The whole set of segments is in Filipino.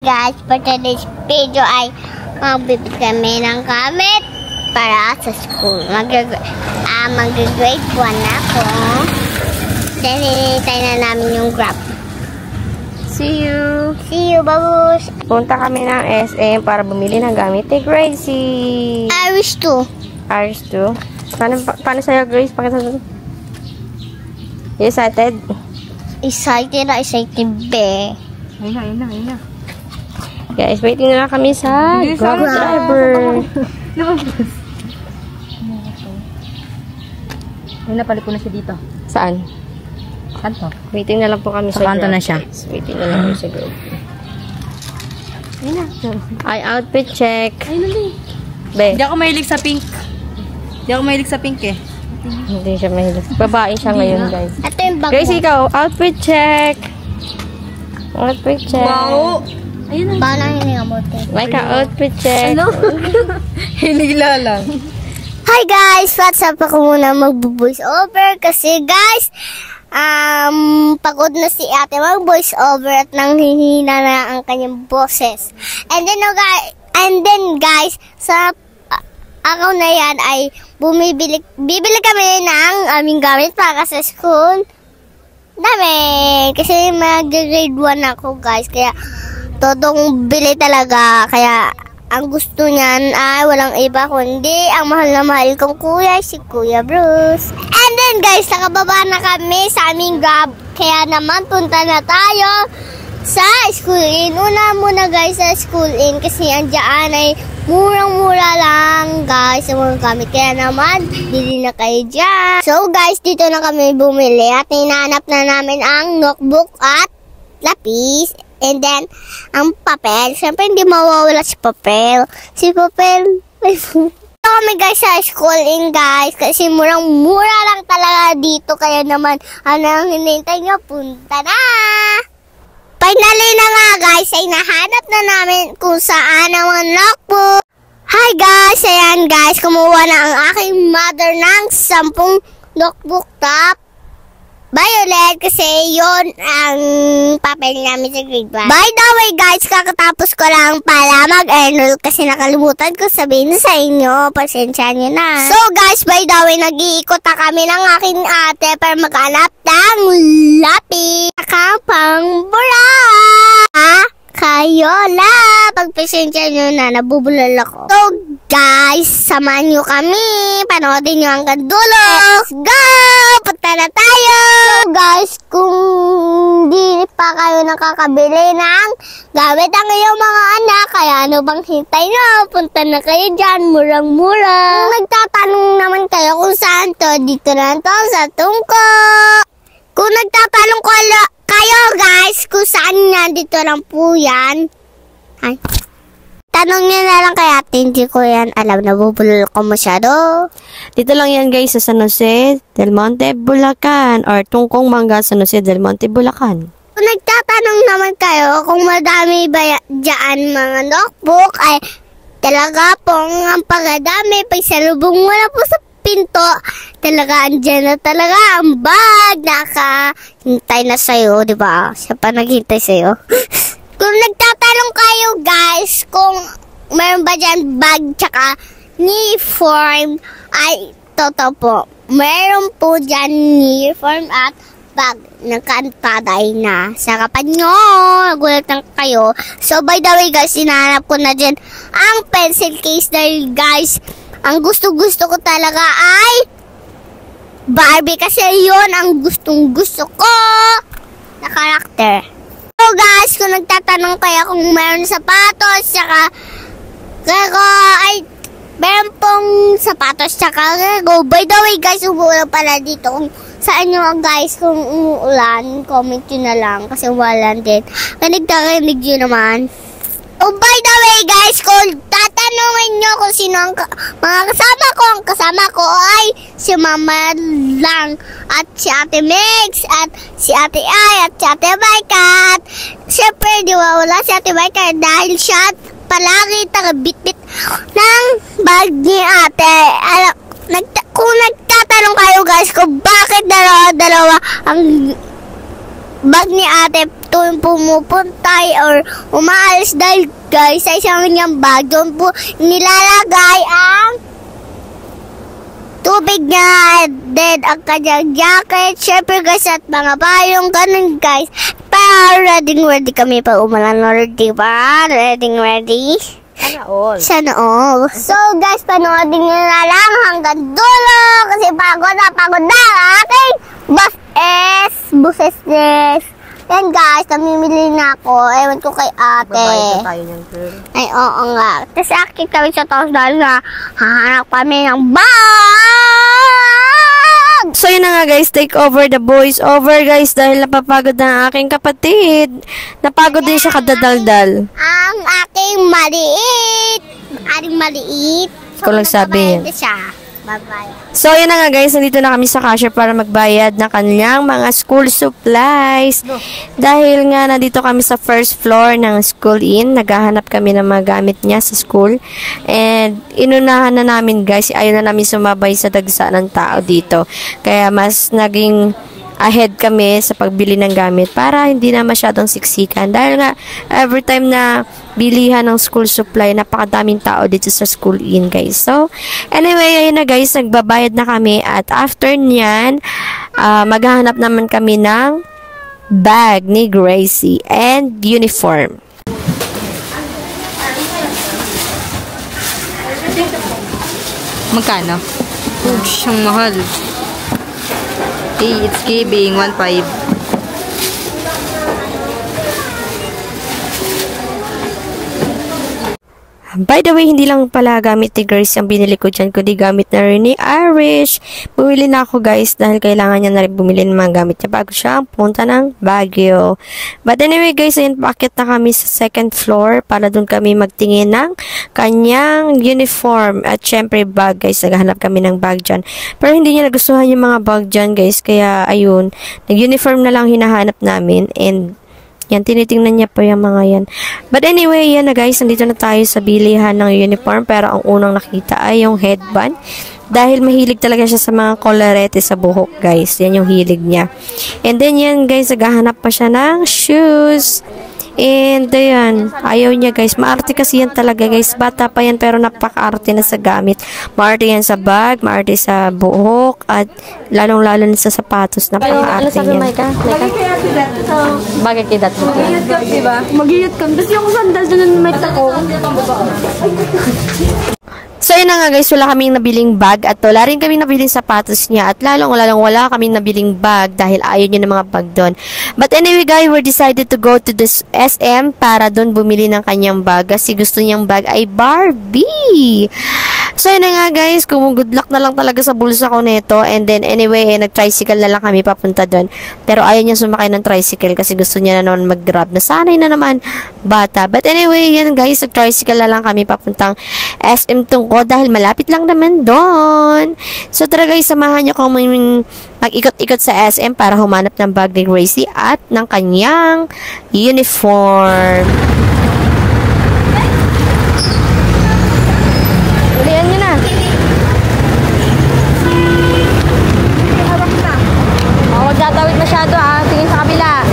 guys, for today's video ay magbibig kami ng gamit para sa school. Mag-grade 1 na ako. Then, hinihintay na namin yung Grab. See you! See you, babus! Punta kami ng SM para bumili ng gamit ni Gracie. Irish 2. Irish 2. Paano sa'yo, Grace? Pakita doon. You excited? Excited na excited, be. Ayun na. Guys, waiting na lang kami sa Grab driver. Ay, napalik ko na siya dito. Saan? Kanto? Waiting na lang po kami sa Kanto Grab. na siya. Waiting na lang kami sa Grab. Ayun na. Ay, outfit check. Ayun na. Be. Hindi ako mahilig sa pink. Hindi ako mahilig sa pink eh. Hindi siya mahilig. Babae siya ngayon, guys. Ito yung bag Grace, mo. ikaw, outfit check. Outfit check. Wow! Ayun na. Paano hininga mo, te? Micah, outfit check. Ano? Hinigla lang. Hi guys! What's up? Ako muna mag-voice over kasi guys, pagod na si ate mag-voice over at nanghihina na ang kanyang boses. And then guys, sa araw na yan ay bibili kami ng aming gamit para sa school. Dami! Kasi mag-grade 1 ako guys, kaya totong bili talaga. Kaya ang gusto niyan ay walang iba kundi ang mahal na mahal kong kuya, si Kuya Bruce. And then guys, nakababa na kami sa aming Grab. Kaya naman punta na tayo sa school in. Una muna guys sa school in kasi andyan ay murang-mura lang guys sa mga gamit. Kaya naman, bili na kayo dyan. So guys, dito na kami bumili at hinahanap na namin ang notebook at lapis. And then, ang papel. Siyempre, hindi mawawala si papel. Si papel. Ito kami guys sa school in guys. Kasi murang-mura lang talaga dito. Kaya naman, ang hinintay nyo, punta na! Finally na nga guys, ay nahanap na namin kung saan ang mga notebook. Hi guys! Ayan guys, kumuha na ang aking mother ng 10 notebook top. Violet kasi yon ang papel namin sa grade 1. By the way guys, kakatapos ko lang pala mag-enroll kasi nakalimutan ko sabihin sa inyo. Pasensya nyo na. So guys, by the way, nag-iikot na kami ng aking ate para maghanap ng lapis. Pang-bura! Kayo la! Pagpasensya nyo na, nabubulol ako. So guys, samahan nyo kami. Panoodin nyo hanggang dulo. Let's go! Punta na tayo! So guys, kung di pa kayo nakakabili ng gamit ang iyong mga anak, kaya ano bang hintay nyo? Punta na kayo dyan, murang-mura. Kung nagtatanong naman kayo kung saan to, dito na to sa Tungko. Kung nagtatanong kayo guys, kung saan yan, dito lang po yan. Ay. Tanong niyo na lang kay ate, hindi ko yan alam, nabubulol ko masyado. Dito lang yan guys sa San Jose del Monte, Bulacan. Or Tungkong Mangga, San Jose del Monte, Bulacan. Kung nagtatanong naman kayo kung madami ba dyan mga notebook, ay talaga pong ang pagdami. Pag salubong mo na po sa pinto, talaga andyan na talaga ang bag. Nakahintay na sa'yo, di ba? Siya pa naghintay sa'yo. Kung nagtatanong kayo guys, kung meron ba dyan bag tsaka uniform, ay totoo po. Meron po dyan uniform at bag. Nakaantaday na. Sarapan nyo. Nagulat lang kayo. So by the way guys, hinahanap ko na dyan ang pencil case dahil guys, ang gusto-gusto ko talaga ay Barbie kasi yon ang gustong-gusto ko na karakter. So guys, kung nagtatanong kayo kung mayroon sapatos, tsaka Lego, ay meron pong sapatos, tsaka Lego. By the way guys, umuulan pala dito. Kung saan nyo guys, kung umuulan, comment nyo na lang kasi umuulan din. Rinig nyo naman. Oh, by the way guys, kung tatanungin nyo kung sino ang mga kasama ko, ang kasama ko ay si Mama lang at si Ate Mix at si Ate Ay at si Ate Micah. At syempre, di wala si Ate Micah dahil siya palagi tagabit-bit ng bag ni Ate. Kung nagtatanong kayo guys kung bakit dalawa-dalawa ang bag ni Ate, tuwing pumupunta or umaalis dahil guys, sa isang kanyang bag, doon po nilalagay ang tubig niya, then ang kanyang jacket, syempre guys, at mga payong, ganun guys. Para ready kami pa umulan, ready ba? Ready? Sana all. Sana all. So guys, panoodin nyo na lang hanggang dulo kasi pagod na ang aking boses. Yan guys, namimili na ako. Ewan ko kay ate. Babayad na tayo niyan, girl. Ay, oo nga. Tapos akit kami sa taos dahil na hahanap kami ng bag! So yun na nga guys, take over the voice over guys dahil napapagod na ang aking kapatid. Napagod din siya kadadaldal. Ang aking maliit. Ikaw lang sabi. Magbabayad na siya. Bye-bye. So yun na nga guys, nandito na kami sa cashier para magbayad ng kanyang mga school supplies. Dahil nga nandito kami sa first floor ng School Inn, naghahanap kami ng mga gamit niya sa school. And inunahan na namin guys, ayaw na namin sumabay sa dagsa ng tao dito. Kaya mas naging ahead kami sa pagbili ng gamit para hindi na masyadong siksikan. Dahil nga, every time na bilihan ng school supply, napakadaming tao dito sa School Inn, guys. So, anyway, ayun na guys, nagbabayad na kami at after nyan, maghahanap naman kami ng bag ni Gracie and uniform. Magkano? Siyang mahal. It's giving 1.5. By the way, hindi lang pala gamit ni Grace yung binili ko dyan, kundi gamit na rin ni Irish. Bumili na ako guys dahil kailangan niya na rin bumili ng mga gamit niya bago siya punta ng Baguio. But anyway guys, ayun, paakit na kami sa second floor para doon kami magtingin ng kanyang uniform at syempre bag guys. Naghahanap kami ng bag dyan. Pero hindi niya nagustuhan yung mga bag dyan guys, kaya ayun, nag-uniform na lang hinahanap namin and yan, tinitingnan niya po yung mga yan. But anyway, yan na guys, nandito na tayo sa bilihan ng uniform. Pero ang unang nakita ay yung headband. Dahil mahilig talaga siya sa mga colorete sa buhok guys. Yan yung hilig niya. And then yan guys, naghahanap pa siya ng shoes. And ayan, ayaw niya guys. Maarte kasi yan talaga guys. Bata pa yan pero napaka-arte na sa gamit. Maarte yan sa bag, maarte sa buhok, at lalong-lalo na sa sapatos. Napaka-arte yan. Bagay kay dat mo. Diba? Mag-iyot ka. Tapos yung sandal doon may tako. So, yun na nga guys, wala kaming nabiling bag at wala rin kaming nabiling sapatos niya at lalong wala kaming nabiling bag dahil ayaw niya ng mga bag doon. But anyway guys, we decided to go to this SM para doon bumili ng kanyang bag kasi gusto niyang bag ay Barbie. So, yun na nga guys, kung good luck na lang talaga sa bulsa ko nito. And then anyway, nag-tricycle na lang kami papunta doon. Pero ayaw niya sumakay ng tricycle kasi gusto niya na naman mag-grab. Nasanay na naman bata. But anyway, yan guys, nag-tricycle na lang kami papuntang SM Tungko dahil malapit lang naman doon. So tara guys, samahan niyo kung mag-ikot-ikot sa SM para humanap ng bag ni Gracie at ng kanyang uniform. Ulian nyo na. Huwag tatawid masyado tingin sa kabila.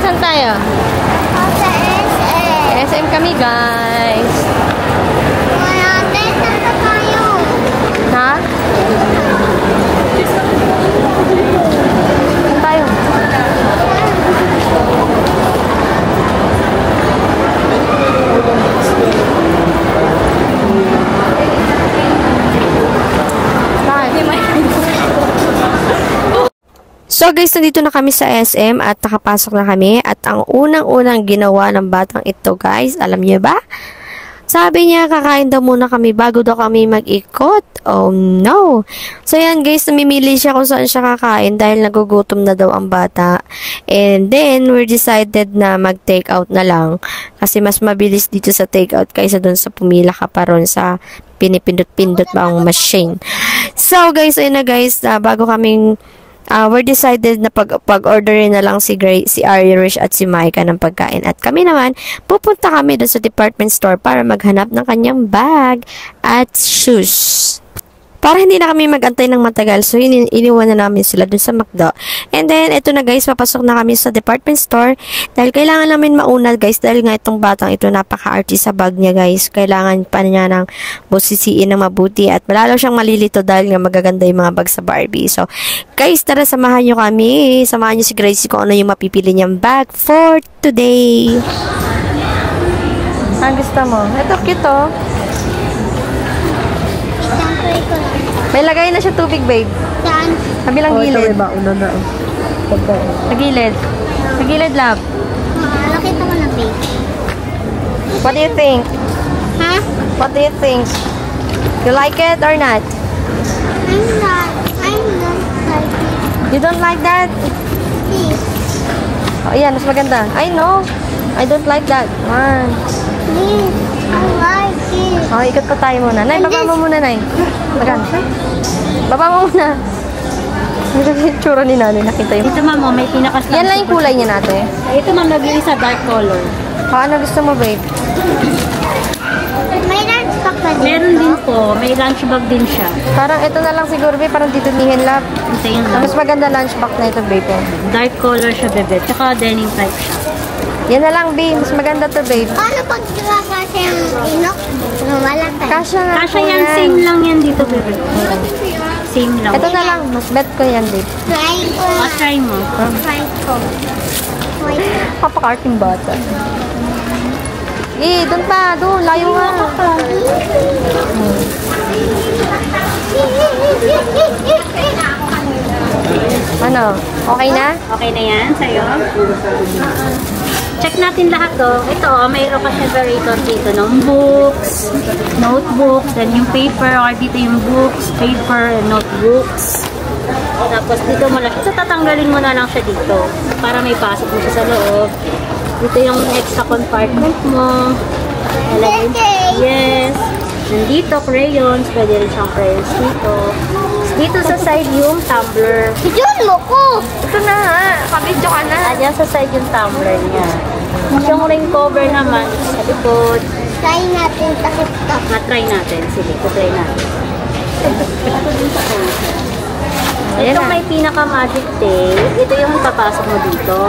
Saan tayo? Sa SM. SM kami, guys. Wala, saan na tayo? Ha? Saan tayo? So guys, nandito na kami sa SM at nakapasok na kami at ang unang-unang ginawa ng batang ito guys, alam niyo ba? Sabi niya kakain daw muna kami bago daw kami mag-ikot oh no. So yan guys, namimili siya kung saan siya kakain dahil nagugutom na daw ang bata. And then, we decided na mag-take out na lang kasi mas mabilis dito sa take out kaysa dun sa pumila ka pa ron sa pinipindot-pindot ba ang machine. So guys, ayun na guys, bago kaming we're decided na pag-orderin na lang si Irish at si Micah ng pagkain. At kami naman, pupunta kami doon sa department store para maghanap ng kanyang bag at shoes. Para hindi na kami magantay ng matagal, so iniwan na namin sila dun sa McDo. And then, ito na guys, papasok na kami sa department store dahil kailangan namin mauna guys dahil nga itong batang ito napaka-arty sa bag niya guys. Kailangan pa niya ng busisiin ng mabuti at malalo siyang malilito dahil nga magaganda yung mga bag sa Barbie. So, guys, tara samahan nyo kami. Samahan nyo si Gracie kung ano yung mapipili niyang bag for today. Ang gusto mo? Ito cute oh. May lagay na siya tubig, babe. Saan? Kabilang gilid. Ito ba? Una na. Sa gilid. Sa gilid, love. Nakita ko na, babe. What do you think? Ha? What do you think? You like it or not? I'm not like it. You don't like that? Please. Oh, yan. Mas maganda. I know. I don't like that. One. Please. I like it. Oh, ikot pa tayo muna. Nay, baba mo muna, Nay. Maganda. Baba mo muna. Yung tsura ni Nanay. Nakita yung... Ito ma'am, may pinakas Yan lang yung kulay niya natin. Ito ma'am, nabili sa dark color. Ano gusto mo, babe? May lunch pack na din. Meron din po, may lunch bag din siya. Parang ito na lang siguro, babe. Parang titunihin lang. Ito yun lang. Mas maganda lunch pack na ito, babe. Dark color siya, bebe. Tsaka denim type siya. Yan na lang, babe. Mas maganda to, babe. Paano pag kasi yung inok? Wala tayo. Kasha nga Kasha po yan, same lang yan dito, bebe. Same lang. Ito na lang. Mas bet ko yan, babe. Try ko. Try mo. Try ko. Wait. Papakarting bata. Eh, doon pa. Doon. Layo nga. Ano? Okay na? Okay na yan sa'yo? Check natin lahat to. Ito, mayroon ka separator dito ng books, notebooks, then yung paper, or dito yung books, paper, and notebooks. Tapos dito mo lang, ito tatanggalin mo na lang siya dito para may pasok mo siya sa loob. Dito yung extra compartment mo. Yes. Nandito, crayons. Pwede rin siyang crayons dito. Dito sa side yung tumbler. Yun mo ko. Ito na ha. Pabidyo ka na. Ayan sa side yung tumbler niya. Yung rain cover naman, sa likod. Try natin takip to. Na-try natin. Sige, try natin. Ayan Ito na. may pinaka-magic tape. Ito yung papasok mo dito.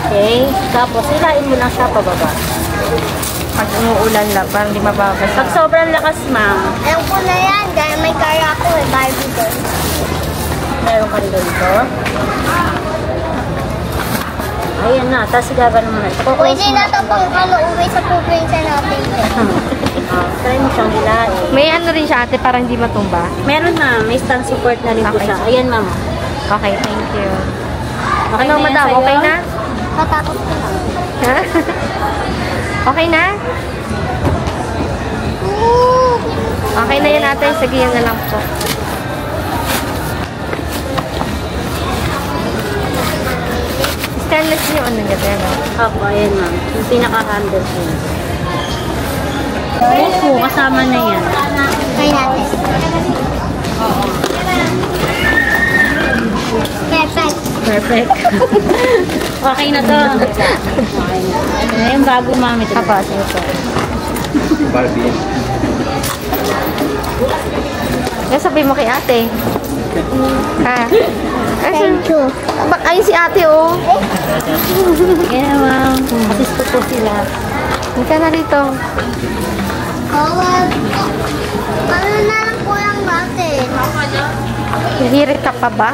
Okay? Tapos, hilain mo lang siya pababa. Pag umuulan lang, parang di mababasa. Pag sobrang lakas, ma'am, Alam ko na yan. Dahil may kara ako eh. Barbie doon. meron ka rin dito. Ayan na. Tapos, sigaban mo na. Pwede na ito pang kaluuwi sa probinsya natin. Try mo siyang hilain. May ano rin siya ate, parang di matumba. Meron na. May stand support na rin po Okay. siya. Ayan, ma'am. Okay, thank you. Okay Ano, na yan madam? sa'yo? Okay na? Matakot ko. Ha? Okay na? Okay na yan ate. Sige, yan na lang po. Stainless yung ano niya, pero. Opo, ayan, ma'am. Yung pinaka-handle po. Opo, kasama na yan. Try natin. Perfect. Perfect. Okay na to. Okay na. Ayan, bago mami. Apa, sige po. Barbie. Kaya sabi mo kay ate. Ha? Thank you. Ayun si ate, oh. Ayan, ma'am. Assist po sila. Hindi na rito. Well, ano na lang kulang natin? Hihirit ka pa ba?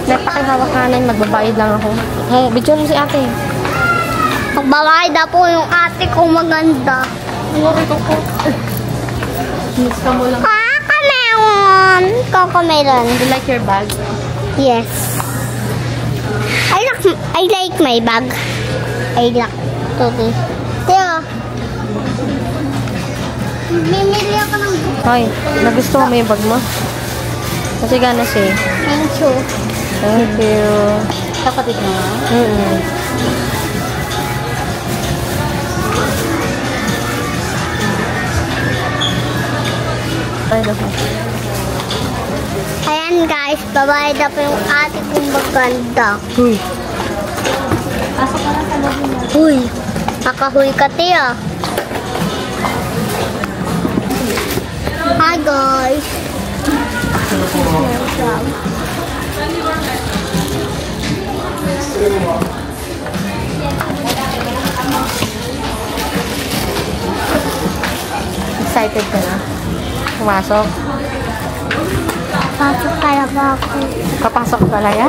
Nagpakihawak ka na yun, magbabayad lang ako. Oh, video mo si ate. Magbabayad na po yung ate ko maganda. Miss ka mo lang. Kakameron! Kakameron. Do you like your bag? Yes. I like my bag. I like to be. Teo. Bimili ako ng book Hoy, nagustuhan mo yung bag mo? Kasi gana siya eh. Thank you. Thank you. Kapatid mo? Ay, naku. Ayan guys, babayad na po yung ate kong maganda. Uy. Uy, nakahuy ka tiya. Hi guys. Excited ka na? Pumasok? Pasok talaga ako. Papasok talaga?